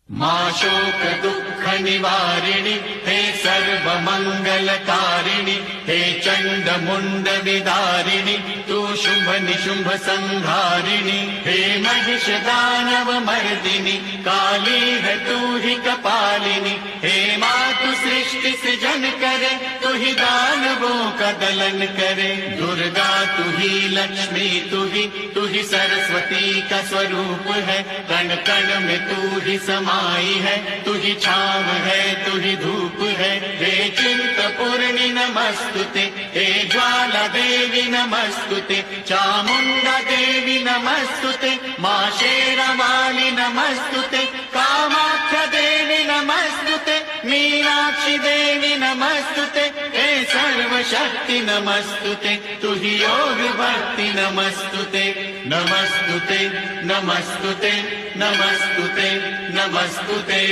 मां शोक दुःख निवारिणि हे सर्व मंगलकारिणि हे चंड मुंड विदारिणि तू शुभ निशुंभ संहारिणि हे महिष दानव मर्दिनि काली है तू ही कपालिनी हे मातु सृष्टि सृजन करे तू ही दानवों का दलन करे दुर्गा तू ही लक्ष्मी तू ही सरस्वती का स्वरूप है कण कण में तू ही समाई है तू ही छाव है तू ही धूप है हे चिंतपूर्णि नमस्तुते हे ज्वाला देवी नमस्तुते चामुंडा देवी नमस्तुते मां शेरावाली नमस्तुते कामाख्या देवी नमस्तुते मीनाक्षी देवी नमस्तुते हे सर्वशक्ति नमस्तुते तू ही योग भक्ति नमस्तुते नमस्तुते नमस्तुते नमस्तुते नमस्तुते